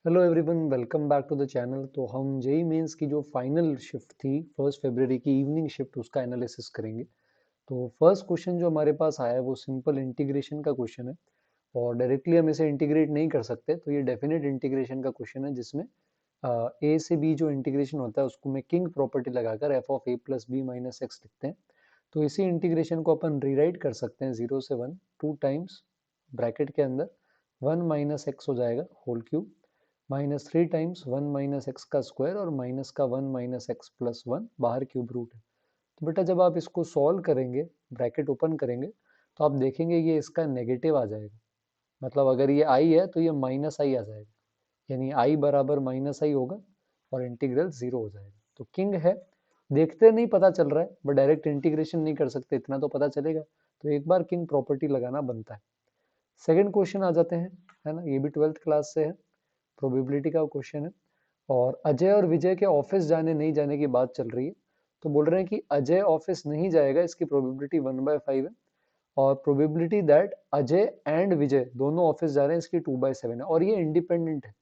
Hello everyone, welcome back to the channel. तो हम JEE mains की जो फाइनल शिफ्ट थी 1 फरवरी की इवनिंग शिफ्ट, उसका एनालिसिस करेंगे। तो फर्स्ट क्वेश्चन जो हमारे पास आया है वो सिंपल इंटीग्रेशन का क्वेश्चन है और डायरेक्टली हम इसे इंटीग्रेट नहीं कर सकते। तो ये डेफिनेट इंटीग्रेशन का क्वेश्चन है जिसमें ए से बी जो इंटीग्रेशन होता है उसको मैं किंग प्रॉपर्टी लगाकर f of a plus b minus x लिखते हैं। तो इसी इंटीग्रेशन को अपन रीराइट कर सकते हैं 0 से 1 2 टाइम्स ब्रैकेट के अंदर 1 - एक्स हो जाएगा होल क्यूब -3 टाइम्स 1 - एक्स का स्क्वायर और माइनस का 1 - एक्स+1 बाहर क्यूब रूट है। तो बेटा जब आप इसको सॉल्व करेंगे, ब्रैकेट ओपन करेंगे, तो आप देखेंगे ये इसका नेगेटिव आ जाएगा। मतलब अगर ये आई है तो ये माइनस आई आ जाएगा, यानी आई बराबर माइनस आई होगा और इंटीग्रल 0 हो जाएगा। तो किंग है, देखते नहीं पता चल रहा है, बट डायरेक्ट इंटीग्रेशन नहीं कर सकते, इतना तो पता चलेगा। तो एक बार किंग प्रॉपर्टी लगाना बनता है। सेकेंड क्वेश्चन आ जाते हैं, है ना, ये भी 12th क्लास से है, प्रोबेबिलिटी का क्वेश्चन है। और अजय और विजय के ऑफिस जाने नहीं जाने की बात चल रही है। तो बोल रहे हैं कि अजय ऑफिस नहीं जाएगा, इसकी प्रोबेबिलिटी 1/5 है। और प्रोबेबिलिटी दैट अजय एंड विजय दोनों ऑफिस जा रहे हैं, इसकी 2/7 है। और ये इंडिपेंडेंट है।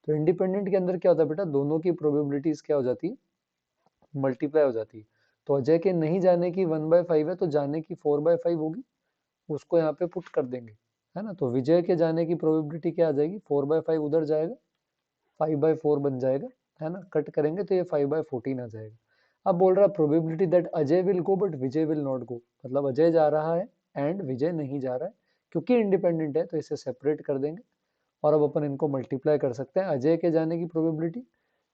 तो इंडिपेंडेंट के अंदर क्या होता है बेटा, दोनों की प्रोबेबिलिटीज क्या हो जाती है, मल्टीप्लाई हो जाती है। तो अजय के नहीं जाने की 1/5 है, तो जाने की 4/5 होगी, उसको यहाँ पे पुट कर देंगे, है ना। तो विजय के जाने की प्रोबेबिलिटी क्या आ जाएगी, 4/5 उधर जाएगा, 5/4 बन जाएगा, है ना। कट करेंगे तो ये 5/14 आ जाएगा। अब बोल रहा है probability that Ajay will go but Vijay will not go, मतलब अजय जा रहा है एंड विजय नहीं जा रहा है। क्योंकि इंडिपेंडेंट है तो इसे सेपरेट कर देंगे और अब अपन इनको मल्टीप्लाई कर सकते हैं। अजय के जाने की प्रोबेबिलिटी,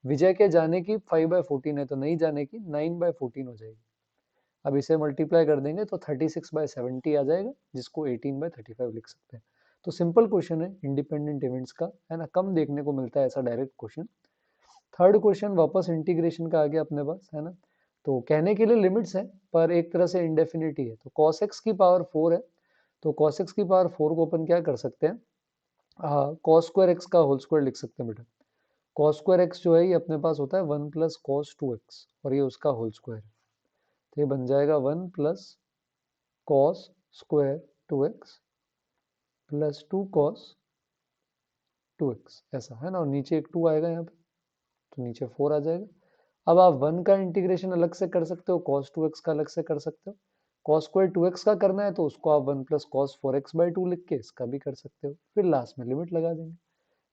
विजय के जाने की 5/14 है, तो नहीं जाने की 9/14 हो जाएगी। अब इसे मल्टीप्लाई कर देंगे तो 36/70 आ जाएगा, जिसको 18/35 लिख सकते हैं। तो सिंपल क्वेश्चन है इंडिपेंडेंट इवेंट्स का, है ना, कम देखने को मिलता है ऐसा डायरेक्ट क्वेश्चन। थर्ड क्वेश्चन वापस इंटीग्रेशन का आ गया अपने पास, है ना। तो कहने के लिए लिमिट्स है पर एक तरह से इंडेफिनिटी है। तो cos x की पावर 4 है, तो cos x की पावर 4 को अपन क्या कर सकते हैं, cos स्क्वायर x का होल स्क्वायर लिख सकते हैं बेटा। cos स्क्वायर x जो है ये अपने पास होता है 1 + cos 2x और ये उसका होल स्क्वायर है। तो ये बन जाएगा 1 + cos² 2x +2 cos 2x, ऐसा है ना। और नीचे एक 2 आएगा यहाँ पे, तो नीचे 4 आ जाएगा। अब आप 1 का इंटीग्रेशन अलग से कर सकते हो, cos 2x का अलग से कर सकते हो। cos²2x का करना है तो उसको आप 1 + cos 4x/2 लिख के इसका भी कर सकते हो, फिर लास्ट में लिमिट लगा देंगे।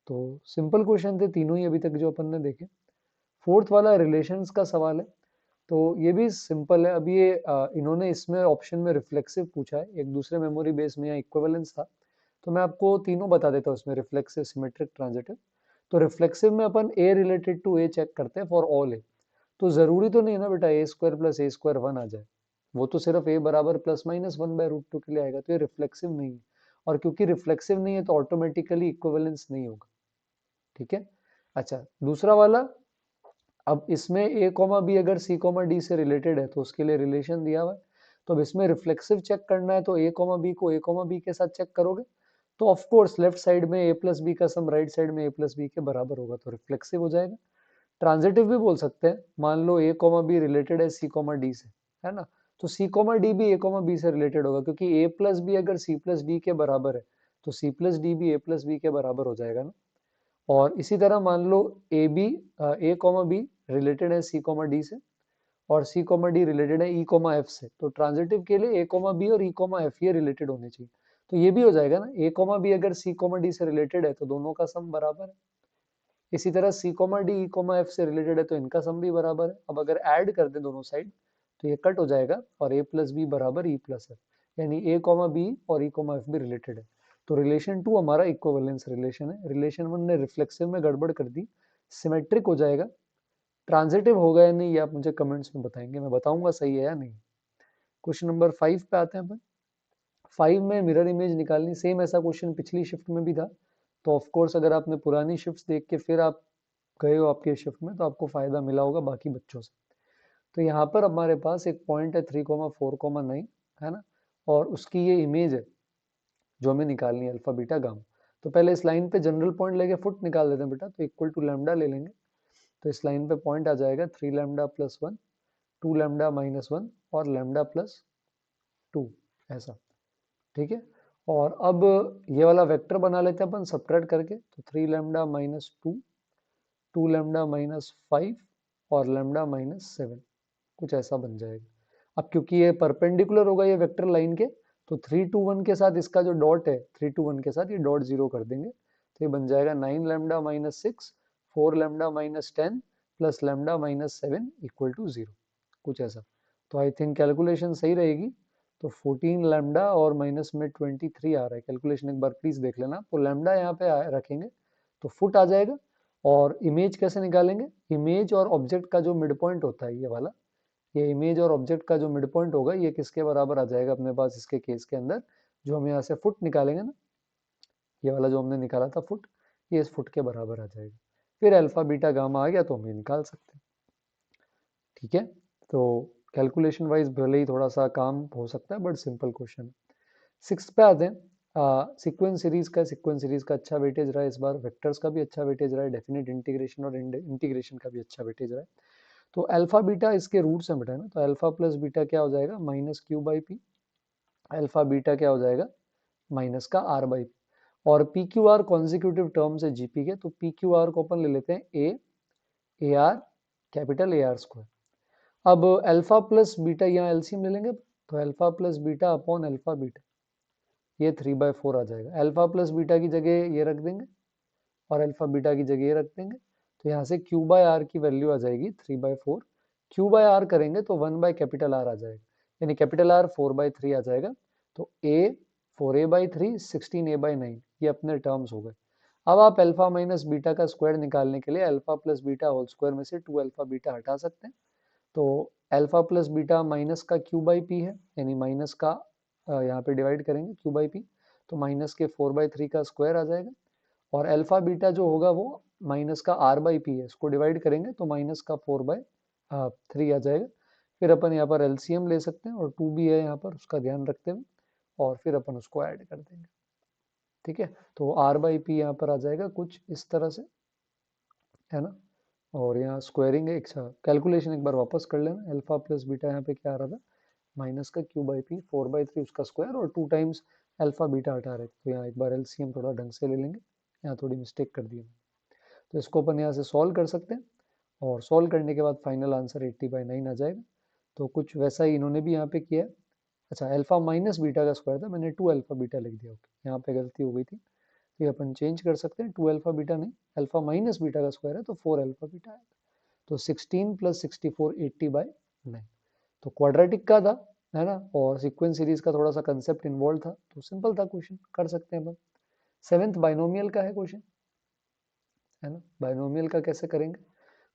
तो सिंपल क्वेश्चन थे तीनों ही अभी तक जो अपन ने देखे। फोर्थ वाला रिलेशंस का सवाल है, तो ये भी सिंपल है। अभी ये इन्होंने इसमें ऑप्शन में रिफ्लेक्सिव पूछा है, एक दूसरे मेमोरी बेस में या इक्विवेलेंस था। तो मैं आपको तीनों बता देता हूँ इसमें, रिफ्लेक्सिव, सिमेट्रिक, ट्रांजिटिव। तो रिफ्लेक्सिव में अपन ए रिलेटेड टू ए चेक करते हैं फॉर ऑल ए। तो जरूरी तो नहीं है ना बेटा a² + a² 1 आ जाए, वो तो सिर्फ a बराबर ±1/√2 के लिए आएगा, तो ये रिफ्लेक्सिव नहीं है। और क्योंकि रिफ्लेक्सिव नहीं है तो ऑटोमेटिकली इक्विवेलेंस नहीं होगा, ठीक है। अच्छा, दूसरा वाला, अब इसमें a, b अगर c, d से रिलेटेड है तो उसके लिए रिलेशन दिया हुआ है। तो अब इसमें रिफ्लेक्सिव चेक करना है तो a, b को a, b के साथ चेक करोगे तो ऑफ कोर्स लेफ्ट साइड में a + b का सम राइट साइड में a + b के बराबर होगा, तो रिफ्लेक्सिव हो जाएगा। ट्रांजिटिव भी बोल सकते हैं, मान लो a, b रिलेटेड है c, d से, है ना। तो c, d भी a, b से रिलेटेड होगा, क्योंकि a + b अगर c + d के बराबर है तो c + d भी a + b के बराबर हो जाएगा ना। और इसी तरह मान लो A B, a, b related है c, d से, और c, d रिलेटेड है e, f से। तो ट्रांजिटिव के लिए a, b और e, f ये रिलेटेड होने चाहिए। तो ये भी हो जाएगा ना, a, b अगर c, d से रिलेटेड है तो दोनों का सम बराबर है। इसी तरह c, d, e, f से रिलेटेड है तो इनका सम भी बराबर है। अब अगर ऐड कर दे दोनों साइड तो ये कट हो जाएगा और a + b बराबर e + f, यानी a, b और e, f भी रिलेटेड है। तो रिलेशन 2 हमारा इक्विवेलेंस रिलेशन है। रिलेशन 1 ने रिफ्लेक्सिव में गड़बड़ कर दी, सिमेट्रिक हो जाएगा। ट्रांजिटिव होगा या नहीं ये आप मुझे कमेंट्स में बताएंगे, मैं बताऊंगा सही है या नहीं। क्वेश्चन नंबर 5 पे आते हैं अपन। 5 में मिरर इमेज निकालनी, सेम ऐसा क्वेश्चन पिछली शिफ्ट में भी था। तो ऑफ कोर्स अगर आपने पुरानी शिफ्ट देख के फिर आप गए हो आपके शिफ्ट में तो आपको फायदा मिला होगा बाकी बच्चों से। तो यहाँ पर हमारे पास एक पॉइंट है 3,4,9, है ना। और उसकी ये इमेज है जो हमें निकालनी है, अल्फा बीटा गामा। तो पहले इस लाइन पे जनरल पॉइंट लेके फुट निकाल देते हैं बेटा, तो इक्वल टू लैम्डा ले लेंगे। तो इस लाइन पे पॉइंट आ जाएगा 3λ+1, 2λ - 1 और λ+2, ऐसा, ठीक है। और अब ये वाला वेक्टर बना लेते हैं अपन सब्ट्रैक्ट करके, तो 3 लैम्डा माइनस 2, 2 लैम्डा माइनस 5 और लैम्डा माइनस 7, कुछ ऐसा बन जाएगा। अब क्योंकि ये परपेंडिकुलर होगा ये वेक्टर लाइन के, तो 3 2 1 के साथ इसका जो डॉट है 3 2 1 के साथ ये डॉट जीरो कर देंगे, तो ये बन जाएगा 9 lambda minus 6, 4 lambda minus 10 plus lambda minus 7 equal to 0, कुछ ऐसा। तो आई थिंक कैलकुलेशन सही रहेगी। तो 14 लैम्डा और माइनस में 23 आ रहा है, कैलकुलेशन एक बार प्लीज देख लेना। तो लैम्डा यहाँ पे रखेंगे तो फुट आ जाएगा। और इमेज कैसे निकालेंगे, इमेज और ऑब्जेक्ट का जो मिड पॉइंट होता है ये वाला, ये इमेज और ऑब्जेक्ट का जो मिड पॉइंट होगा ये किसके बराबर आ जाएगा अपने पास इसके केस के अंदर, जो हम यहाँ से फुट निकालेंगे ना, ये वाला जो हमने निकाला था फुट, ये इस फुट के बराबर आ जाएगा। फिर अल्फा बीटा गामा आ गया तो हम ये निकाल सकते हैं। ठीक है, तो कैलकुलेशन वाइज भले ही थोड़ा सा काम हो सकता है बट सिंपल क्वेश्चन। सिक्स पे आते हैं। सीक्वेंस सीरीज का अच्छा वेटेज रहा है इस बार, वेक्टर्स का भी अच्छा वेटेज रहा है, डेफिनेट इंटीग्रेशन और इंटीग्रेशन का भी अच्छा वेटेज रहा है। तो अल्फा बीटा इसके रूट्स हैं बेटा ना, तो अल्फा प्लस बीटा क्या हो जाएगा minus Q by P, alpha beta क्या हो जाएगा माइनस का आर बाई पी, और P Q R consecutive terms है जीपी के, तो पी क्यू आर को अपन ले लेते हैं A R capital A R square. अब अल्फा प्लस बीटा यहाँ एलसीएम ले लेंगे, तो alpha plus beta upon alpha beta, ये 3/4 आ जाएगा। अल्फा प्लस बीटा की जगह ये रख देंगे और अल्फा बीटा की जगह ये रख देंगे, तो यहाँ से क्यू बाय आर की वैल्यू आ जाएगी 3/4। क्यू बाय आर करेंगे तो 1 बाय कैपिटल आर आ जाएगा, यानी कैपिटल आर 4/3 आ जाएगा। तो ए 4a/3 16a/9 ये अपने टर्म्स हो गए। अब आप अल्फा माइनस बीटा का स्क्वायर निकालने के लिए alpha plus beta whole square में से 2 अल्फा बीटा हटा सकते हैं। तो अल्फा प्लस बीटा माइनस का क्यू बाई पी है, यानी माइनस का यहाँ पे डिवाइड करेंगे क्यू बाई पी, तो माइनस के 4/3 का स्क्वायर आ जाएगा। और अल्फा बीटा जो होगा वो माइनस का आर बाई पी है, इसको डिवाइड करेंगे तो माइनस का 4/3 आ जाएगा। फिर अपन यहाँ पर एलसीएम ले सकते हैं और 2 भी है यहाँ पर, उसका ध्यान रखते हुए, और फिर अपन उसको ऐड कर देंगे। ठीक है, तो आर बाई पी यहाँ पर आ जाएगा कुछ इस तरह से, है ना। और यहाँ स्क्वायरिंग है, अच्छा कैलकुलेशन एक बार वापस कर लेना, अल्फा प्लस बीटा यहाँ पे क्या आ रहा था माइनस का क्यू बाई पी 4/3 उसका स्क्वायर और 2 टाइम्स अल्फा बीटा हटा रहे थे, तो यहाँ एक बार एलसीएम थोड़ा ढंग से ले लेंगे, यहाँ थोड़ी मिस्टेक कर दी। तो इसको अपन यहाँ से सॉल्व कर सकते हैं, और सॉल्व करने के बाद फाइनल आंसर 80/9 आ जाएगा। तो कुछ वैसा ही इन्होंने भी यहाँ पे किया है। अच्छा अल्फा माइनस बीटा का स्क्वायर था, मैंने 2 अल्फा बीटा लिख दिया, ओके यहाँ पे गलती हो गई थी, तो ये अपन चेंज कर सकते हैं, 2 अल्फा बीटा नहीं, अल्फा माइनस बीटा का स्क्वायर है तो 4 अल्फा बीटा आएगा। तो 16 प्लस 64 80/9, तो क्वाड्रेटिक का था, है ना, और सीक्वेंस सीरीज का थोड़ा सा कंसेप्ट इन्वॉल्व था, तो सिंपल था क्वेश्चन, कर सकते हैं अपन। सेवेंथ बाइनोमियल का है क्वेश्चन, है ना। बाइनोमियल का कैसे करेंगे,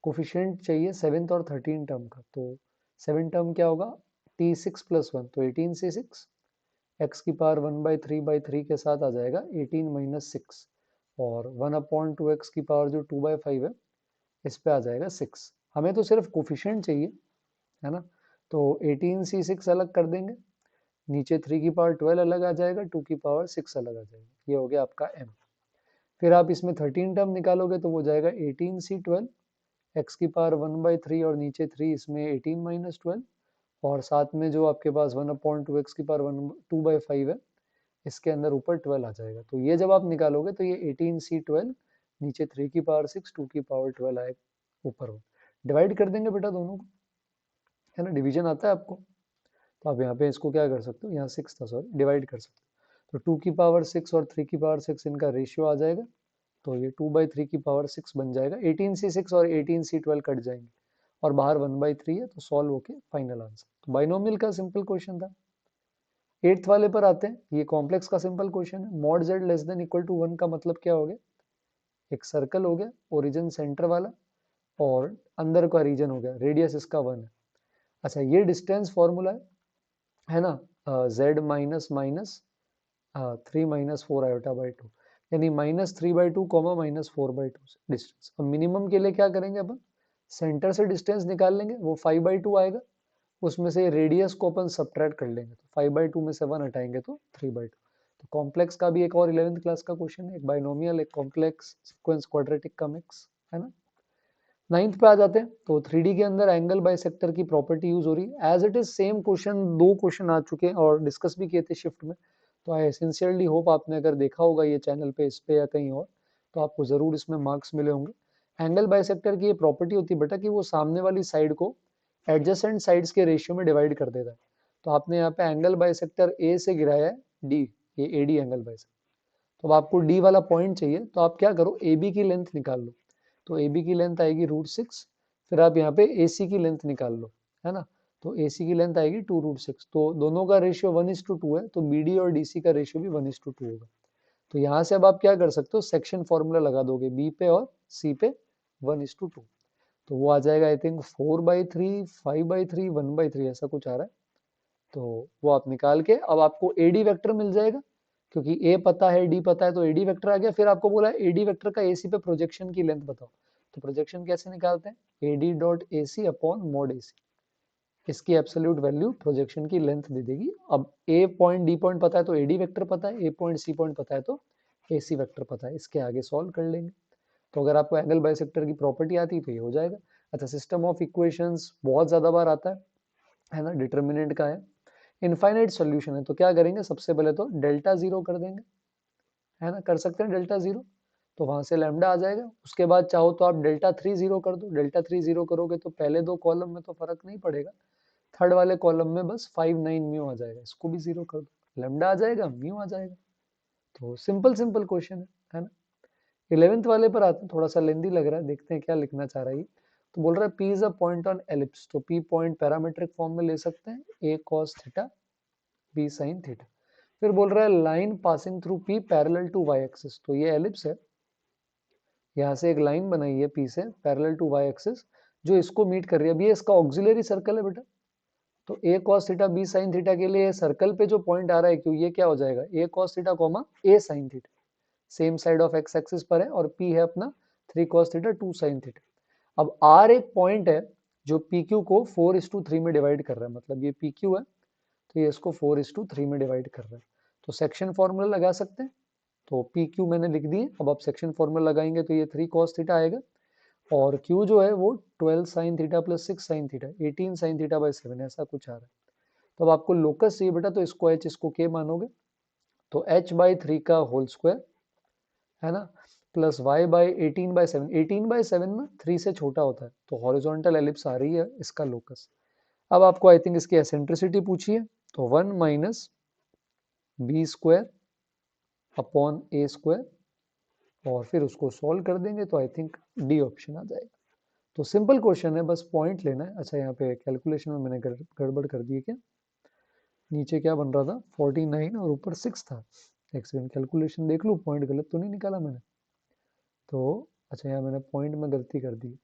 कोफिशिएंट चाहिए 7th और 13 टर्म का, तो 7 टर्म क्या होगा t6 + 1, तो 18c6, x की पावर 1/3/3 के साथ आ जाएगा 18 - 6, और 1/2x की पावर जो 2/5 है इस पे आ जाएगा 6। हमें तो सिर्फ कोफिशिएंट चाहिए, है ना, तो 18c6 अलग कर देंगे, नीचे 3 की पावर 12 अलग आ जाएगा, 2 की पावर 6 अलग आ जाएगा, ये हो गया आपका m। फिर आप इसमें 13 टर्म निकालोगे तो वो जाएगा 18c12, x की पावर 1/3 और नीचे 3, इसमें 18 - 12, और साथ में जो आपके पास 1/2x की पावर 2/5 है, इसके अंदर ऊपर 12 आ जाएगा। तो ये जब आप निकालोगे तो ये 18c12, नीचे 3 की पावर 6, 2 की पावर 12 आएगा ऊपर। डिवाइड कर देंगे बेटा दोनों को, है ना, डिवीजन आता है आपको, तो आप यहाँ पे इसको क्या कर सकते हो, यहाँ 6 था सॉरी, डिवाइड कर सकते हो, तो 2 की पावर 6 और 3 की पावर 6 इनका रेशियो आ जाएगा, तो ये 2/3 की पावर 6 बन जाएगा, 18c6 और 18c12 कट जाएंगे, और बाहर 1/3 है, तो सॉल्व होके फाइनल आंसर। तो बाइनोमियल का सिंपल क्वेश्चन था। 8th वाले पर आते हैं, ये कॉम्प्लेक्स का सिंपल क्वेश्चन है। Mod z less than equal to 1 का मतलब क्या हो गया, एक सर्कल हो गया, ओरिजिन सेंटर वाला, और अंदर का रीजन हो गया, रेडियस इसका 1 है। अच्छा ये डिस्टेंस फॉर्मूला है ना, z माइनस माइनस 3 - 4 i/2, यानी -3/2 -4/2 डिस्टेंस। अब मिनिमम के लिए क्या करेंगे अपन, सेंटर से डिस्टेंस निकाल लेंगे, वो 5/2 आएगा, उसमें से रेडियस को अपन सब्ट्रैक्ट कर लेंगे, तो 5/2 में से 1 हटाएंगे तो 3/2। तो कॉम्प्लेक्स का भी एक और 11th क्लास का क्वेश्चन है, एक बाइनोमियल एक कॉम्प्लेक्स सीक्वेंस क्वाड्रेटिक का मिक्स, है ना। 9th पे आ जाते हैं, तो 3D के अंदर एंगल बाइसेक्टर की प्रॉपर्टी यूज हो रही है, as it is same question, 2 question आ चुके हैं और डिस्कस भी किए थे शिफ्ट में, तो आई एसेंशियरली होप आपने अगर देखा होगा ये चैनल पे, इस पे या कहीं और, तो आपको ज़रूर इसमें मार्क्स मिले होंगे। एंगल बाइसेक्टर की ये प्रॉपर्टी होती है बेटा कि वो सामने वाली साइड को एडजेसेंट साइड्स के रेशियो में डिवाइड कर देता है। तो आपने यहाँ पे एंगल बाइसेक्टर ए से गिराया है डी, ये एडी एंगल बाइसेक्टर। तो अब आपको डी वाला पॉइंट चाहिए, तो आप क्या करो, ए बी की लेंथ निकाल लो। तो ए बी की लेंथ आएगी √6, फिर आप यहाँ पे ए सी की लेंथ निकाल लो, है ना। तो ए सी की लेंथ आएगी 2√6, तो दोनों का रेशियो 1:2 है, तो बी डी और डी सी का रेशियो भी 1:2 होगा। तो यहाँ से अब आप क्या कर सकते हो, सेक्शन फॉर्मूला लगा दोगे, बी पे और सी पे 1:2, तो वो आ जाएगा आई थिंक 4/3, 5/3, 1/3 ऐसा कुछ आ रहा है। तो वो आप निकाल के अब आपको एडी वेक्टर मिल जाएगा, क्योंकि ए पता है डी पता है, तो एडी वेक्टर आ गया। फिर आपको बोला एडी वेक्टर का एसी पे प्रोजेक्शन की लेंथ बताओ, तो प्रोजेक्शन कैसे निकालते हैं, AD dot A C upon mod A C, इसकी एब्सोल्यूट वैल्यू प्रोजेक्शन की लेंथ दे देगी। अब ए पॉइंट डी पॉइंट पता है तो एडी वेक्टर पता है, ए पॉइंट सी पॉइंट पता है तो ए सी वेक्टर पता है, इसके आगे सॉल्व कर लेंगे। तो अगर आपको एंगल बाइसेक्टर की प्रॉपर्टी आती है तो ये हो जाएगा। अच्छा, सिस्टम ऑफ इक्वेशंस बहुत ज्यादा बार आता है ना, डिटर्मिनेंट का है, इनफाइनाइट सॉल्यूशन है, तो क्या करेंगे, सबसे पहले तो डेल्टा जीरो कर देंगे, है ना, कर सकते हैं डेल्टा जीरो, तो वहां से लैम्डा आ जाएगा। उसके बाद चाहो तो आप डेल्टा 3 जीरो कर दो, डेल्टा 3 जीरो करोगे तो पहले दो कॉलम में तो फर्क नहीं पड़ेगा, थर्ड वाले कॉलम में बस 5 9 म्यू आ जाएगा, इसको भी जीरो कर दो, लैम्डा आ जाएगा, म्यू आ जाएगा। तो सिंपल सिंपल क्वेश्चन है ना। 11th वाले पर आते हैं, थोड़ा सा लेंदी लग रहा है, देखते हैं क्या लिखना चाह रहा है। तो बोल रहा है P is a point on ellipse, तो पी पॉइंट पैरामीट्रिक फॉर्म में ले सकते हैं, A cos theta B sine theta. फिर बोल रहा है line passing through P parallel to Y axis, तो ये एलिप्स है, यहाँ से एक लाइन बनाई है पी से पैरेलल टू वाई एक्सिस, जो इसको मीट कर रही है। अभी ये इसका ऑक्सिलरी सर्कल है बेटा, तो A cos theta B sine theta के लिए सर्कल पे जो पॉइंट आ रहा है क्यों, ये क्या हो जाएगा, A cos theta comma A sine theta, same side of X axis पर है, और पी है अपना 3 कॉस थीटा 2 साइन थीटा। अब आर एक पॉइंट है जो पी क्यू को 4:3 में डिवाइड कर रहा है, मतलब ये पी क्यू है, तो ये इसको 4:3 में डिवाइड कर रहा है। तो सेक्शन फॉर्मूला लगा सकते हैं, तो पी क्यू मैंने लिख दिए, अब आप सेक्शन फॉर्मूला लगाएंगे तो ये 3 कॉस थीटा आएगा, और क्यू जो है वो 12 sine theta plus 6 sine theta, 18 sine theta by 7 ऐसा कुछ आ रहा है। तो अब आपको लोकस चाहिए बेटा, तो इसको एच इसको के मानोगे, तो h/3 का होल स्क्वायर, है ना, प्लस y/18/7, 18/7 में 3 से छोटा होता है, तो हॉरिजॉन्टल एलिप्स आ रही है इसका लोकस। अब आपको आई थिंक इसकी एसेंट्रिसिटी पूछी है, तो 1 माइनस बी स्क्वायर अपॉन ए स्क्वायर, और फिर उसको सॉल्व कर देंगे तो आई थिंक डी ऑप्शन आ जाएगा। तो सिंपल क्वेश्चन है, बस पॉइंट लेना है। अच्छा, यहाँ पे कैलकुलेशन में मैंने गड़बड़ कर दी है क्या, नीचे क्या बन रहा था 49 और ऊपर 6 था, एक सेकंड कैलकुलेशन देख लूँ, पॉइंट गलत तो नहीं निकाला मैंने। तो अच्छा, यहाँ मैंने पॉइंट में गलती कर दी,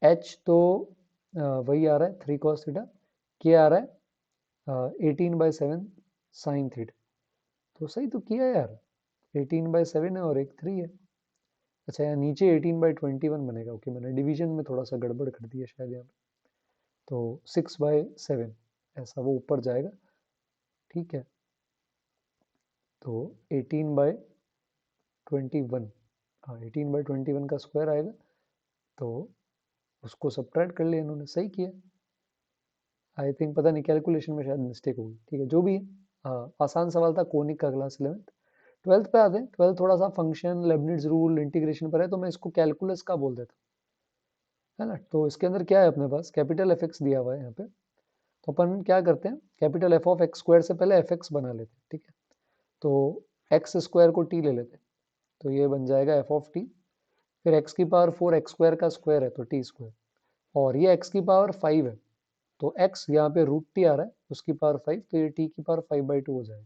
एच तो वही आ रहा है 3 कॉस थीटा, के आ रहा है 18/7 साइन थीटा, तो सही तो किया यार, 18/7 है और एक 3 है। अच्छा, यहाँ नीचे 18/21 बनेगा, ओके मैंने डिवीजन में थोड़ा सा गड़बड़ कर दिया शायद यहाँ पे, तो 6/7 ऐसा वो ऊपर जाएगा, ठीक है। तो 18/21, हाँ 18/21 का स्क्वायर आएगा, तो उसको सब्ट्रैक्ट कर लिया इन्होंने, सही किया। आई थिंक पता नहीं कैलकुलेशन में शायद मिस्टेक होगी, ठीक है जो भी है। हाँ, आसान सवाल था, कोनिक का क्लास 11th। 12th पे आते हैं, 12th थोड़ा सा फंक्शन, लेबनिट्ज रूल, इंटीग्रेशन पर है, तो मैं इसको कैलकुलस का बोल देता हूँ, है ना। तो इसके अंदर क्या है अपने पास, कैपिटल एफ एक्स दिया हुआ है यहाँ पे, तो अपन क्या करते हैं, capital F of x square से पहले एफ एक्स बना लेते हैं, ठीक है। तो एक्स स्क्वायर को टी ले लेते हैं, तो ये बन जाएगा एफ ऑफ टी, फिर एक्स की पावर 4, एक्स स्क्वायर का स्क्वायर है तो टी स्क्वायर, और ये एक्स की पावर 5 है, तो x यहाँ पे √t आ रहा है, उसकी पावर 5, तो ये t की पावर 5/2 हो जाएगा।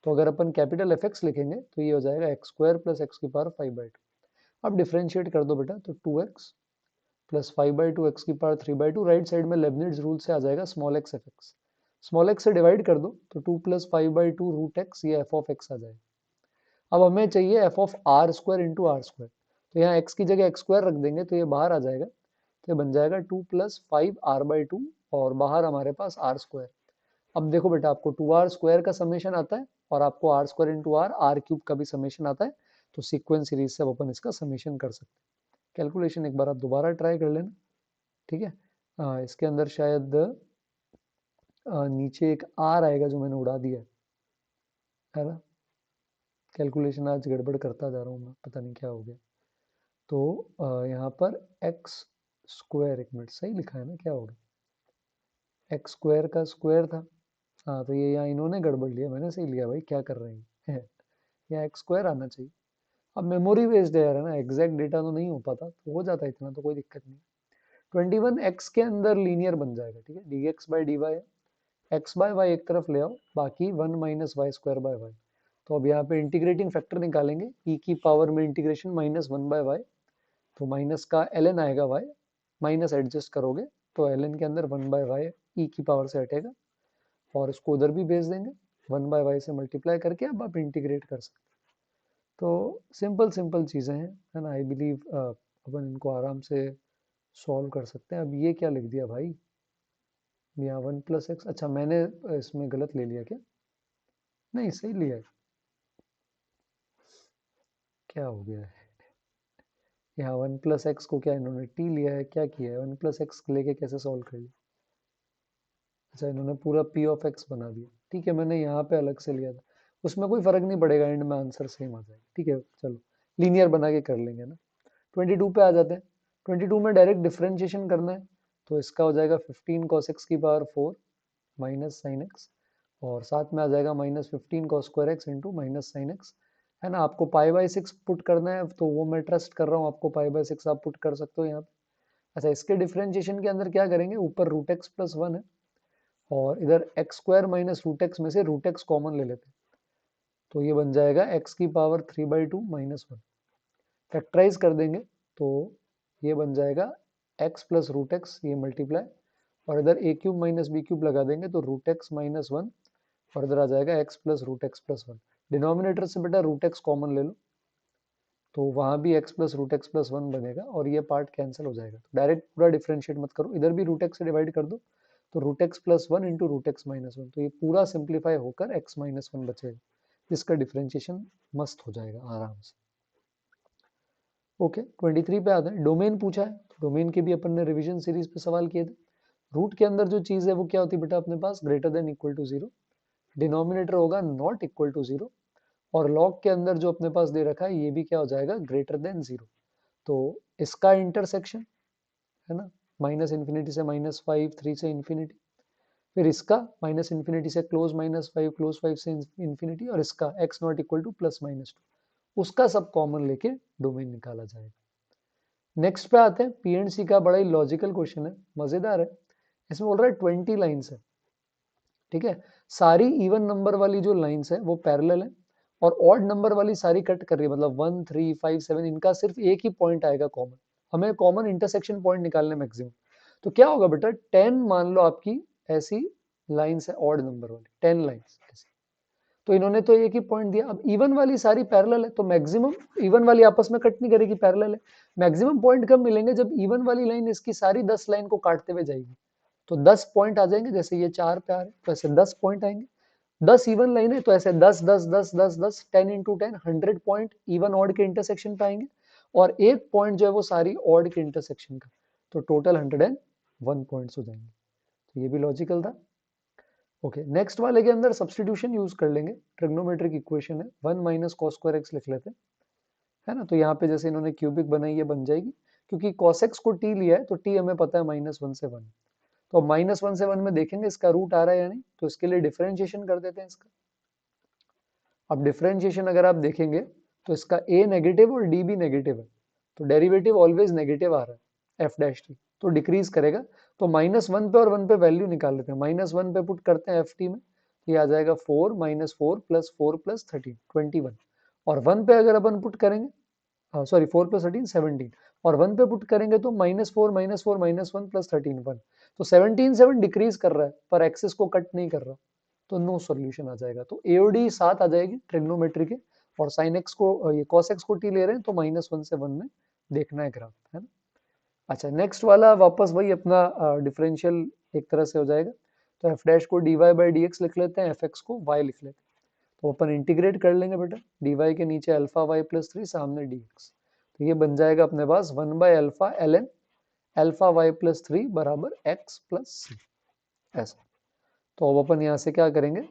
तो अगर अपन कैपिटल एफ एक्स लिखेंगे तो ये हो जाएगा एक्स स्क्वायर प्लस एक्स की पावर 5/2। अब डिफ्रेंशिएट कर दो बेटा, तो 2x प्लस 5/2 एक्स की पावर 3/2, राइट साइड में लेबनिट्ज रूल से आ जाएगा small x f x, small x से डिवाइड कर दो तो 2 प्लस 5/2 √x, ये एफ ऑफ एक्स आ जाएगा। अब हमें चाहिए f of r square into r square, तो यहाँ एक्स की जगह एक्स स्क्वायर रख देंगे तो ये बाहर आ जाएगा, तो ये बन जाएगा 2 प्लस 5r/2, और बाहर हमारे पास आर स्क्वायर। अब देखो बेटा, आपको 2r स्क्वायर का समेशन आता है, और आपको r square into r cube का भी समेशन आता है, तो सीक्वेंस सीरीज से अपन इसका समेशन कर सकते हैं। कैलकुलेशन एक बार आप दोबारा ट्राई कर लेना, ठीक है। इसके अंदर शायद नीचे एक आर आएगा जो मैंने उड़ा दिया है, है ना। कैलकुलेशन आज गड़बड़ करता जा रहा हूँ मैं, पता नहीं क्या हो गया। तो यहाँ पर एक्स स्क्वायर, एक मिनट सही लिखा है ना, क्या हो गया, एक्स स्क्वायर का स्क्वायर था। हाँ तो ये यहाँ इन्होंने गड़बड़ लिया, मैंने सही लिया भाई, क्या कर रहे हैं यहाँ एक्स स्क्वायर आना चाहिए। अब मेमोरी बेस्ड है यार, है ना, एग्जैक्ट डेटा तो नहीं हो पाता, तो हो जाता है इतना, तो कोई दिक्कत नहीं। 21 के अंदर लीनियर बन जाएगा, ठीक है, d x by d y, x by y एक तरफ ले आओ, बाकी 1 minus y square by y. तो अब यहाँ पे इंटीग्रेटिंग फैक्टर निकालेंगे, ई की पावर में इंटीग्रेशन माइनस 1 बाय वाई, तो माइनस का ln आएगा वाई, माइनस एडजस्ट करोगे तो ln के अंदर 1 बाय वाई ई की पावर से हटेगा, और इसको उधर भी भेज देंगे, 1 बाय वाई से मल्टीप्लाई करके अब आप इंटीग्रेट कर सकते। तो सिंपल सिंपल चीज़ें हैं, है ना, आई बिलीव अपन इनको आराम से सॉल्व कर सकते हैं। अब ये क्या लिख दिया भाई, यहाँ 1 प्लस एक्स, अच्छा मैंने इसमें गलत ले लिया क्या, नहीं सही लिया है, क्या हो गया है, यहाँ 1 प्लस एक्स को क्या इन्होंने टी लिया है, क्या किया है, 1 प्लस एक्स लेके कैसे सॉल्व कर लिया, अच्छा इन्होंने पूरा पी ऑफ एक्स बना दिया, ठीक है, मैंने यहाँ पे अलग से लिया था, उसमें कोई फर्क नहीं पड़ेगा, एंड में आंसर सेम आ जाएगा, ठीक है, चलो लीनियर बना के कर लेंगे ना। 22 पे आ जाते हैं, 22 में डायरेक्ट डिफरेंशिएशन करना है, तो इसका हो जाएगा 15 cos x की पावर 4 माइनस साइन एक्स, और साथ में आ जाएगा minus 15 cos square x into minus sine x, है ना। आपको पाई बाई 6 पुट करना है, तो वो मैं ट्रस्ट कर रहा हूँ, आपको पाई बाई 6 आप पुट कर सकते हो यहाँ पे। अच्छा इसके डिफरेंशिएशन के अंदर क्या करेंगे, ऊपर रूट एक्स प्लस 1 है, और इधर x square minus root x में से रूट एक्स कॉमन ले लेते हैं, तो ये बन जाएगा एक्स की पावर 3/2 माइनस 1, फैक्टराइज कर देंगे तो ये बन जाएगा एक्स प्लस रूट एक्स, ये मल्टीप्लाई, और इधर ए क्यूब माइनस बी क्यूब लगा देंगे तो रूट एक्स माइनस 1, और इधर आ जाएगा x plus root x plus 1, denominator से बेटा रूट एक्स कॉमन ले लो, तो वहाँ भी x plus root x plus 1 बनेगा, और ये पार्ट कैंसिल हो जाएगा, तो डायरेक्ट पूरा डिफरेंशिएट मत करो, इधर भी रूट एक्स से डिवाइड कर दो, तो root x plus 1 into root x minus 1, तो ये पूरा सिंप्लीफाई होकर एक्स माइनस 1 बचेगा, जिसका डिफरेंशिएशन मस्त हो जाएगा आराम से। ओके 23 पे आते हैं, डोमेन पूछा है, डोमेन के भी अपन ने रिवीजन सीरीज पे सवाल किए थे। रूट के अंदर जो चीज है वो क्या होती है बेटा अपने पास, greater than equal to 0, denominator होगा नॉट इक्वल टू 0, और लॉग के अंदर जो अपने पास दे रखा है ये भी क्या हो जाएगा, ग्रेटर देन 0, तो इसका इंटरसेक्शन, है ना, माइनस इन्फिनिटी से -5, 3 से इन्फिनिटी, फिर इसका माइनस इन्फिनिटी से क्लोज -5, क्लोज 5 से इन्फिनिटी, और इसका x not equal two plus -2, उसका सब कॉमन लेके डोमेन निकाला जाएगा। नेक्स्ट पे आते हैं, पीएनसी का बड़ा ही लॉजिकल क्वेश्चन है, मजेदार है, इसमें बोल रहा है 20 लाइन्स है, ठीक है, सारी इवन नंबर वाली जो लाइन्स है वो पैरेलल है, और ऑड नंबर वाली सारी कट कर रही है, मतलब 1, 3, 5, 7 इनका सिर्फ एक ही पॉइंट आएगा कॉमन, हमें कॉमन इंटरसेक्शन पॉइंट निकालने मैक्सिमम, तो क्या होगा बेटा 10 मान लो आपकी ऐसी लाइन्स है ऑड नंबर वाली, 10 लाइन्स ऐसी, तो इन्होंने तो एक ही पॉइंट दिया, अब इवन वाली सारी पैरेलल है, तो मैक्सिमम इवन वाली आपस में कट नहीं करेगी, पैरेलल है, मैक्सिमम पॉइंट कब मिलेंगे, जब इवन वाली लाइन इसकी सारी 10 लाइन को काटते हुए जाएगी, तो 10 पॉइंट आ जाएंगे, जैसे ये 4 पे आ रहे तो ऐसे 10 पॉइंट आएंगे, 10 इवन लाइन है तो ऐसे 10 10 10 10 10 10 इंटू 10 100 पॉइंट इवन ऑड के इंटरसेक्शन पे आएंगे, और एक पॉइंट जो है वो सारी ऑड के इंटरसेक्शन का, तो टोटल 101 पॉइंट्स हो जाएंगे, तो ये भी लॉजिकल था। ओके नेक्स्ट वाले के अंदर सब्सटीट्यूशन यूज कर लेंगे, ट्रिग्नोमेट्रिक इक्वेशन है, 1 माइनस कॉस स्क्वायर एक्स लिख लेते हैं, है ना, तो यहाँ पे जैसे इन्होंने क्यूबिक बनाई है बन जाएगी, क्योंकि कॉस एक्स को टी लिया है तो टी हमें पता है -1 से 1, तो -1 से 1 में देखेंगे इसका रूट आ रहा है या नहीं, तो इसके लिए डिफरेंशिएशन कर देते हैं इसका। अब डिफरेंशिएशन अगर आप देखेंगे तो इसका a नेगेटिव और d भी नेगेटिव है, तो डेरिवेटिव ऑलवेज नेगेटिव आ रहा है f डैश टी, तो डिक्रीज करेगा, तो -1 पे और 1 पे वैल्यू निकाल लेते हैं, -1 पे पुट करते हैं ft में, ये आ जाएगा 4 -4 प्लस 4 प्लस 13 21, और 1 पे अगर अपन पुट करेंगे, सॉरी 4 प्लस 13 17, और 1 पे पुट करेंगे तो -4 -4 -1 प्लस 13 1, तो 17 7 डिक्रीज कर रहा है पर एक्सिस को कट नहीं कर रहा, तो नो सॉल्यूशन आ जाएगा, तो एओडी 7 आ जाएगी ट्रिग्नोमेट्री के, और साइन एक्स को ये कॉस एक्स को टी ले रहे हैं तो -1 से 1 में देखना है ग्राफ, है ना। अच्छा नेक्स्ट वाला वापस वही अपना डिफरेंशियल एक तरह से हो जाएगा, तो एफ डैश को d y by d x लिख लेते हैं, एफ एक्स को वाई लिख लेते हैं, तो अपन इंटीग्रेट कर लेंगे बेटा, डी वाई के नीचे अल्फा वाई प्लस 3 सामने डी एक्स, तो ये बन जाएगा अपने पास 1 by alpha l n alpha y plus 3 बराबर एक्स प्लस सी, ऐसा। तो अब अपन यहाँ से क्या करेंगे,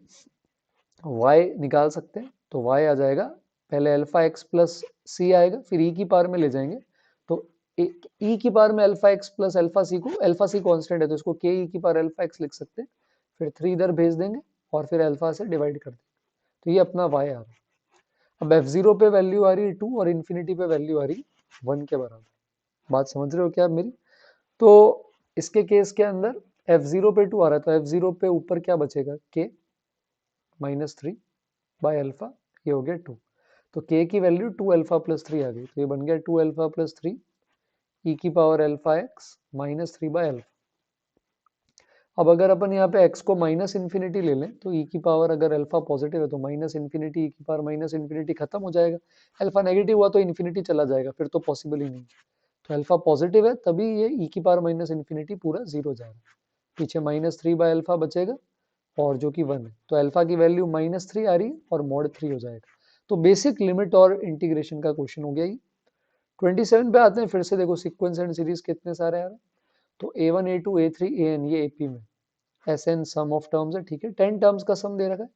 y निकाल सकते हैं, तो y आ जाएगा, पहले अल्फा एक्स प्लस सी आएगा, फिर e की पावर में ले जाएंगे, तो e की पावर में अल्फा एक्स प्लस अल्फा सी को, अल्फा सी कांस्टेंट है तो इसको के e की पावर अल्फा एक्स लिख सकते हैं, फिर 3 इधर भेज देंगे और फिर अल्फा से डिवाइड कर देंगे, तो ये अपना y आ रहा है। अब f0 पे वैल्यू आ रही है 2 और इन्फिनिटी पे वैल्यू आ रही है 1 के बराबर। बात समझ रहे हो क्या आप मेरी? तो इसके केस के अंदर f0 पे 2 आ रहा है, तो f0 पे ऊपर क्या बचेगा, k -3 बाय अल्फा, ये हो गया 2, तो k की वैल्यू 2 अल्फा प्लस 3 आ गई, तो ये बन गया 2 अल्फा प्लस 3 e की power alpha x -3 by alpha. अब अगर अपन यहाँ पे x को माइनस इन्फिनिटी ले लें, तो e की पावर अगर अल्फा पॉजिटिव है तो माइनस इन्फिनिटी, e की पावर माइनस इन्फिनिटी खत्म हो जाएगा, अल्फा नेगेटिव हुआ तो इन्फिनिटी चला जाएगा, फिर तो पॉसिबल ही नहीं। तो अल्फा पॉजिटिव है तभी ये e की पावर माइनस इन्फिनिटी पूरा जीरो जाएगा, पीछे -3 बाय अल्फा बचेगा और जो कि 1 है, तो अल्फा की वैल्यू -3 आ रही है और मॉड 3 हो जाएगा। तो बेसिक लिमिट और इंटीग्रेशन का क्वेश्चन हो गया ये। 27 पे आते हैं, फिर से देखो सीक्वेंस एंड सीरीज कितने सारे आ रहे हैं, तो a1 a2 a3 an, ये AP में Sn सम ऑफ टर्म्स है, ठीक है, 10 टर्म्स का सम दे रखा है,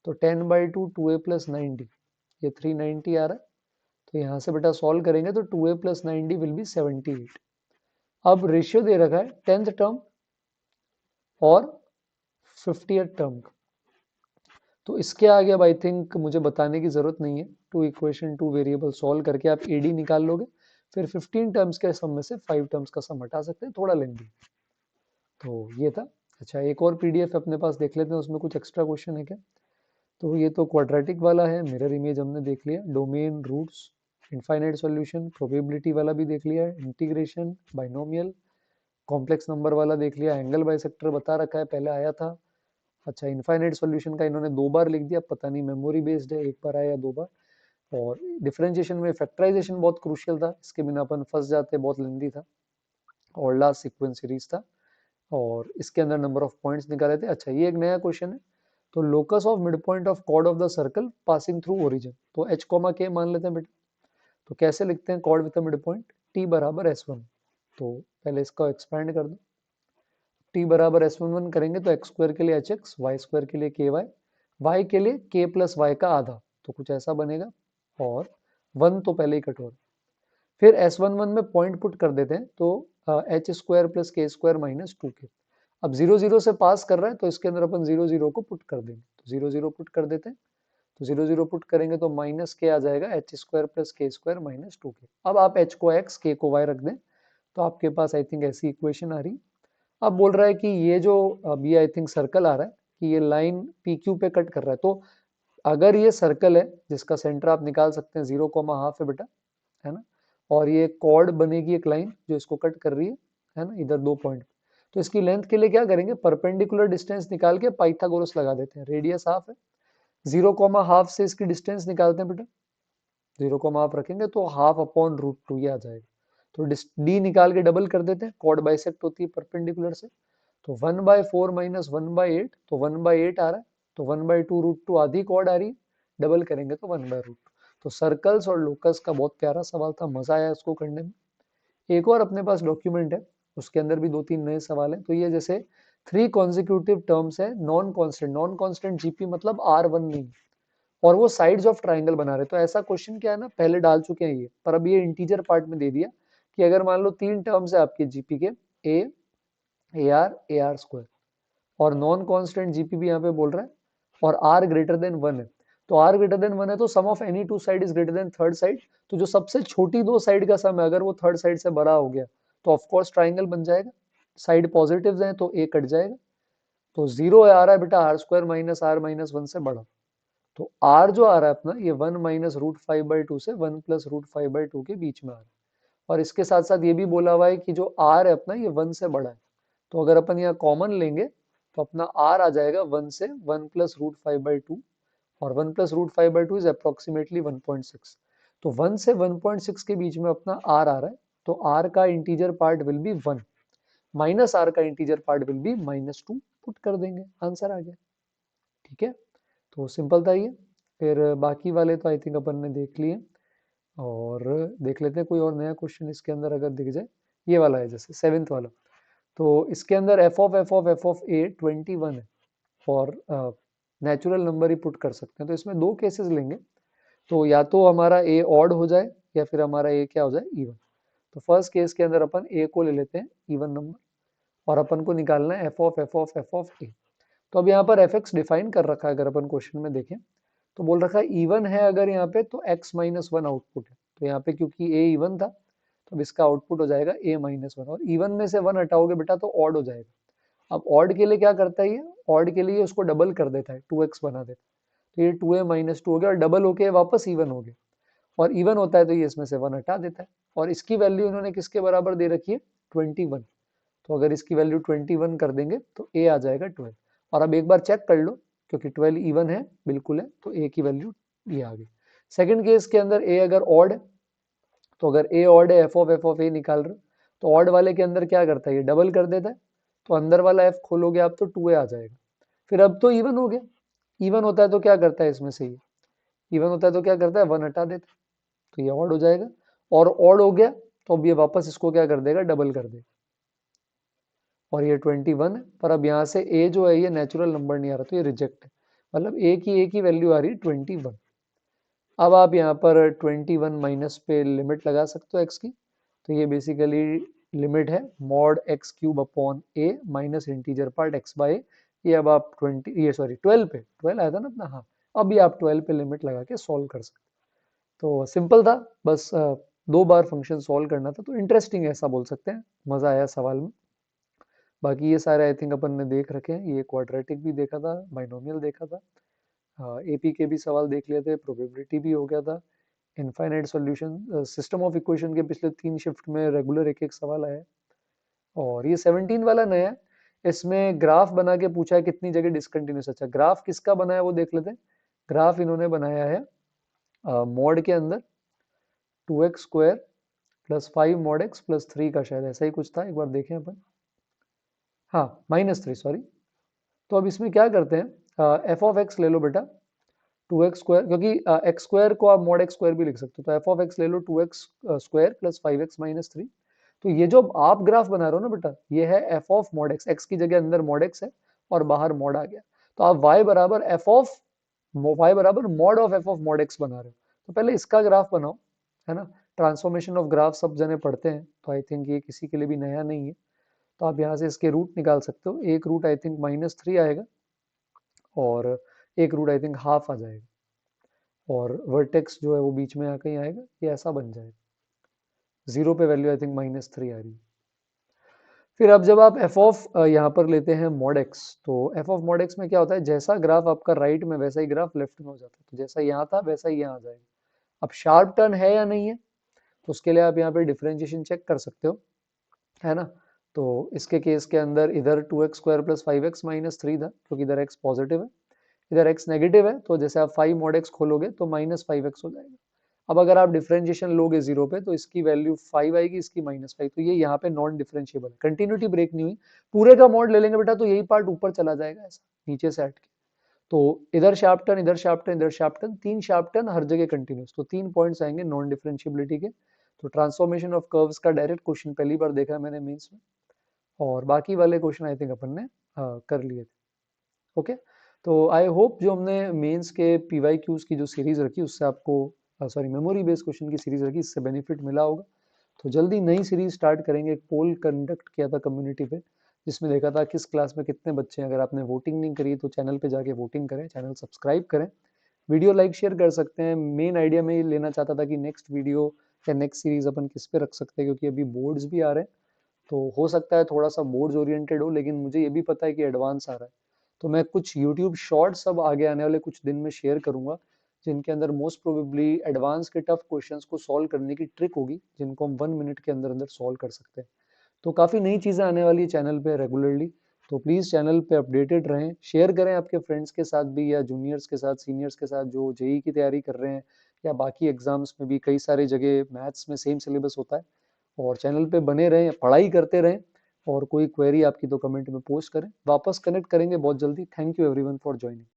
तो 10/2 2a प्लस 90, ये 390 आ रहा है, तो यहाँ से बेटा सॉल्व करेंगे तो 2a प्लस 90 विल बी 78। अब रेशियो दे रखा है 10th टर्म और 50th टर्म का, तो इसके आगे अब आई थिंक मुझे बताने की जरूरत नहीं है, two equation two variable solve करके आप एडी निकाल लोगे, फिर 15 टर्म्स के सम में से 5 टर्म्स का सम हटा सकते हैं, थोड़ा लेंदी। तो ये था। अच्छा, एक और पीडीएफ अपने पास देख लेते हैं, उसमें कुछ एक्स्ट्रा क्वेश्चन है क्या। तो ये तो क्वाड्रेटिक वाला है, मिरर इमेज हमने देख लिया, domain, roots, infinite solution, probability वाला भी देख लिया है, इंटीग्रेशन, बाइनोमियल, कॉम्प्लेक्स नंबर वाला देख लिया, एंगल बाइसेक्टर बता रखा है, पहले आया था। अच्छा, इनफाइनाइट सॉल्यूशन का इन्होंने 2 बार लिख दिया, पता नहीं मेमोरी बेस्ड है, एक बार आया या 2 बार। और डिफरेंशिएशन में फैक्टराइजेशन बहुत क्रूशियल था, इसके बिना अपन फंस जाते, बहुत लेंदी था, और लास्ट सीक्वेंस सीरीज था, और इसके अंदर नंबर ऑफ पॉइंट्स निकाले थे। अच्छा, ये एक नया क्वेश्चन है, तो locus of mid point of chord of the circle passing through origin, तो h कॉमा k मान लेते हैं बेटा, तो कैसे लिखते हैं chord with mid point, t बराबर s1, तो पहले इसका एक्सपेंड कर दो, t बराबर s11 करेंगे तो x स्क्वायर के लिए hx, y स्क्वायर के लिए ky, y के लिए k प्लस y का आधा, तो कुछ ऐसा बनेगा, और 1 तो पहले ही कट हो रहा है, फिर S11 में पॉइंट पुट कर देते हैं, तो एच स्क्वायर प्लस के स्क्वायर माइनस 2k, अब 0 0 से पास कर रहा है तो इसके अंदर अपन 0 0 को पुट कर देंगे, तो 0 0 पुट कर देते हैं, तो 0 0 पुट करेंगे तो माइनस के आ जाएगा एच स्क्वायर प्लस के स्क्वायर माइनस 2k। अब आप h को x, k को y रख दें, तो आपके पास आई थिंक ऐसी इक्वेशन आ रही। अब बोल रहा है कि ये जो अभी आई थिंक सर्कल आ रहा है कि ये लाइन पी क्यू पे कट कर रहा है, तो अगर ये सर्कल है जिसका सेंटर आप निकाल सकते हैं 0,5 है बेटा, है ना, और ये कॉर्ड बनेगी एक लाइन जो इसको कट कर रही है ना, इधर 2 पॉइंट, तो इसकी लेंथ के लिए क्या करेंगे, परपेंडिकुलर डिस्टेंस निकाल के पाइथागोरस लगा देते हैं, रेडियस हाफ है, 0,5 से इसकी डिस्टेंस निकालते हैं बेटा, 0,5 रखेंगे तो ½ ये आ जाएगा, तो डी निकाल के डबल कर देते हैं, कॉर्ड बाइसेक्ट होती है परपेंडिकुलर से, तो 1/4 माइनस 1/8, तो 1/8 आ रहा है, तो 1/2 आधी कॉर्ड आ रही है, डबल करेंगे तो 1/√2। तो सर्कल्स और लोकस का बहुत प्यारा सवाल था, मजा आया इसको करने में। एक और अपने पास डॉक्यूमेंट है, उसके अंदर भी 2-3 नए सवाल हैं, तो ये जैसे 3 कॉन्जिक्यूटिव टर्म्स है, नॉन कॉन्स्टेंट जीपी मतलब R1 नहीं, और वो साइड्स ऑफ ट्राइंगल बना रहे, तो ऐसा क्वेश्चन क्या है ना, पहले डाल चुके हैं ये, पर अब ये इंटीजर पार्ट में दे दिया कि अगर मान लो 3 टर्म्स है आपके जीपी के, ए ए आर स्क्वायर, और नॉन कांस्टेंट जीपी भी यहाँ पे बोल रहा है, और r ग्रेटर देन 1 है, तो r ग्रेटर देन 1 है तो sum of any two side is greater than third side, तो जो सबसे छोटी दो साइड का सम है अगर वो थर्ड साइड से बड़ा हो गया तो ऑफ कोर्स ट्राइंगल बन जाएगा, साइड पॉजिटिव्स हैं तो a कट जाएगा, तो 0 आ रहा है बेटा r square minus r minus 1 से बड़ा, तो r जो आ रहा है अपना ये 1 माइनस √5/2 से 1 प्लस √5/2 के बीच में आ रहा है, और इसके साथ साथ ये भी बोला हुआ है कि जो r है अपना ये 1 से बड़ा है, तो अगर अपन यहाँ कॉमन लेंगे तो अपना r आ जाएगा 1 से 1 प्लस √5/2, और 1 प्लस √5/2 इज अप्रोक्सीमेटली 1.6, तो 1 से 1.6 के बीच में अपना r आ रहा है, तो r का integer part will be 1, minus r का integer part will be -2, put कर देंगे, आंसर आ गया। ठीक है, तो सिंपल था ये, फिर बाकी वाले तो आई थिंक अपन ने देख लिए, और देख लेते हैं कोई और नया क्वेश्चन इसके अंदर अगर दिख जाए, ये वाला है जैसे 7th वाला, तो इसके अंदर f ऑफ a 21 है, और नेचुरल नंबर ही पुट कर सकते हैं। तो इसमें दो केसेस लेंगे, तो या तो हमारा ए ऑड हो जाए या फिर हमारा ए क्या हो जाए, इवन। तो फर्स्ट केस के अंदर अपन ए को ले लेते हैं इवन नंबर, और अपन को निकालना है एफ ऑफ ए। तो अब यहाँ पर एफ एक्स डिफाइन कर रखा है, अगर अपन क्वेश्चन में देखें तो बोल रखा है इवन है अगर यहाँ पे तो x माइनस वन आउटपुट है। तो यहाँ पे क्योंकि a इवन था तो अब इसका आउटपुट हो जाएगा a माइनस वन, और इवन में से वन हटाओगे बेटा तो ऑड हो जाएगा। अब ऑड के लिए क्या करता है ये, ऑड के लिए उसको डबल कर देता है, 2x बना देता है। तो ये 2a माइनस टू हो गया और डबल होके वापस इवन हो गया, और इवन होता है तो ये इसमें से वन हटा देता है। और इसकी वैल्यू इन्होंने किसके बराबर दे रखी है, 21। तो अगर इसकी वैल्यू 21 कर देंगे तो a आ जाएगा 12। और अब एक बार चेक कर लो, क्योंकि 12 इवन है, बिल्कुल है, तो a की वैल्यू ये आ गई। सेकंड केस के अंदर a अगर ऑड है, तो अगर a ऑड है, एफ ऑफ a निकाल रहे हो, तो ऑड वाले के अंदर क्या करता है, ये डबल कर देता है। तो अंदर वाला f खोलोगे आप तो 2a आ जाएगा। फिर अब तो इवन हो गया, इवन होता है तो क्या करता है, इसमें से ये इवन होता है तो क्या करता है, वन हटा देता है, तो ये ऑड हो जाएगा। और ऑड हो गया तो अब ये वापस इसको क्या कर देगा, डबल कर देगा, और ये 21 है। पर अब यहाँ से a जो है ये नेचुरल नंबर नहीं आ रहा, तो ये रिजेक्ट है, मतलब a की वैल्यू आ रही है 21। अब आप यहाँ पर 21 माइनस पे लिमिट लगा सकते हो x की, तो ये बेसिकली लिमिट है mod x cube upon a minus integer part x by. ये अब आप 12 पे 12 आया था ना अपना, हाँ अब ये आप 12 पे लिमिट लगा के सॉल्व कर सकते। तो सिंपल था, बस दो बार फंक्शन सॉल्व करना था, तो इंटरेस्टिंग है ऐसा बोल सकते हैं, मजा आया सवाल में। बाकी ये सारे आई थिंक अपन ने देख रखे हैं, ये क्वाड्रेटिक भी देखा था, बाइनोमियल देखा था, एपी के भी सवाल देख लिए थे, प्रोबेबिलिटी भी हो गया था, infinite solution, system of equation के पिछले 3 शिफ्ट में रेगुलर एक एक सवाल आया। और ये 17 वाला नया है, इसमें ग्राफ बना के पूछा है कितनी जगह डिसकंटिन्यूस। अच्छा ग्राफ किसका बनाया वो देख लेते हैं। ग्राफ इन्होंने बनाया है मॉड के अंदर 2x square plus 5 mod x plus 3 का, शायद ऐसा ही कुछ था, एक बार देखें अपन, हाँ -3 सॉरी। तो अब इसमें क्या करते हैं, एफ ऑफ एक्स ले लो बेटा 2x स्क्वायर, क्योंकि एक्स स्क्वायर को आप मॉड एक्स स्क्वायर भी लिख सकते हो, तो एफ ऑफ एक्स ले लो 2x square plus 5x minus 3। तो ये जो आप ग्राफ बना रहे हो ना बेटा, ये है F of mod x, x की जगह अंदर मॉड एक्स है और बाहर मॉड आ गया, तो आप y बराबर mod of F of mod x बना रहे हो। तो पहले इसका ग्राफ बनाओ, है ना। ट्रांसफॉर्मेशन ऑफ ग्राफ सब जने पढ़ते हैं, तो आई थिंक ये किसी के लिए भी नया नहीं है। तो आप यहाँ से इसके रूट निकाल सकते हो, एक रूट आई थिंक -3 आएगा और एक रूट आई थिंक हाफ आ जाएगा, और वर्टेक्स जो है वो बीच में आकर ही आएगा, ये ऐसा बन जाएगा। जीरो पे वैल्यू आई थिंक -3 आ रही है। फिर अब जब आप एफ ऑफ यहाँ पर लेते हैं मॉड एक्स, तो एफ ऑफ मॉड एक्स में क्या होता है, जैसा ग्राफ आपका राइट में वैसा ही ग्राफ लेफ्ट में हो जाता है, तो जैसा यहाँ था वैसा ही यहाँ आ जाएगा। अब शार्प टर्न है या नहीं है, तो उसके लिए आप यहाँ पे डिफरेंशिएशन चेक कर सकते हो, है ना। तो इसके केस के अंदर इधर 2x square plus 5x minus 3 था, क्योंकि इधर x पॉजिटिव है, इधर x नेगेटिव है, तो जैसे आप 5 मॉड x खोलोगे तो -5x हो जाएगा। अब अगर आप डिफरेंशिएशन लोगे जीरो पे तो इसकी वैल्यू 5 आएगी, इसकी -5, तो ये यहाँ पे नॉन डिफरेंशिएबल है, कंटिन्यूटी ब्रेक नहीं हुई। पूरे का मॉड ले लेंगे बेटा तो यही पार्ट ऊपर चला जाएगा ऐसा नीचे से हट के, तो इधर शार्प टर्न, इधर शार्प टर्न, इधर sharp turn, 3 sharp turn her जगह कंटिन्यूस, तो 3 पॉइंट्स आएंगे नॉन डिफरेंशिएबिलिटी के। तो ट्रांसफॉर्मेशन ऑफ कर्व्स का डायरेक्ट क्वेश्चन पहली बार देखा है मैंने मेंस में, और बाकी वाले क्वेश्चन आई थिंक अपन ने कर लिए थे। ओके, तो आई होप जो हमने मेंस के पीवाई क्यूज की जो सीरीज रखी उससे आपको, सॉरी मेमोरी बेस्ड क्वेश्चन की सीरीज रखी, इससे बेनिफिट मिला होगा। तो जल्दी नई सीरीज स्टार्ट करेंगे, एक पोल कंडक्ट किया था कम्युनिटी पे, जिसमें देखा था किस क्लास में कितने बच्चे हैं। अगर आपने वोटिंग नहीं करी तो चैनल पे जाके वोटिंग करें, चैनल सब्सक्राइब करें, वीडियो लाइक शेयर कर सकते हैं। मेन आइडिया में ये लेना चाहता था कि नेक्स्ट वीडियो या नेक्स्ट सीरीज अपन किस पे रख सकते हैं, क्योंकि अभी बोर्ड्स भी आ रहे हैं, तो हो सकता है थोड़ा सा बोर्ड्स ओरिएंटेड हो, लेकिन मुझे ये भी पता है कि एडवांस आ रहा है। तो मैं कुछ यूट्यूब शॉर्ट्स अब आगे आने वाले कुछ दिन में शेयर करूंगा, जिनके अंदर मोस्ट प्रोबेबली एडवांस के टफ क्वेश्चंस को सॉल्व करने की ट्रिक होगी, जिनको हम 1 मिनट के अंदर अंदर सॉल्व कर सकते हैं। तो काफ़ी नई चीज़ें आने वाली है चैनल पे रेगुलरली, तो प्लीज़ चैनल पे अपडेटेड रहें, शेयर करें आपके फ्रेंड्स के साथ भी, या जूनियर्स के साथ, सीनियर्स के साथ जो जेई की तैयारी कर रहे हैं, या बाकी एग्जाम्स में भी कई सारी जगह मैथ्स में सेम सिलेबस होता है। और चैनल पे बने रहें, पढ़ाई करते रहें, और कोई क्वेरी आपकी तो कमेंट में पोस्ट करें, वापस कनेक्ट करेंगे बहुत जल्दी। Thank you everyone for joining.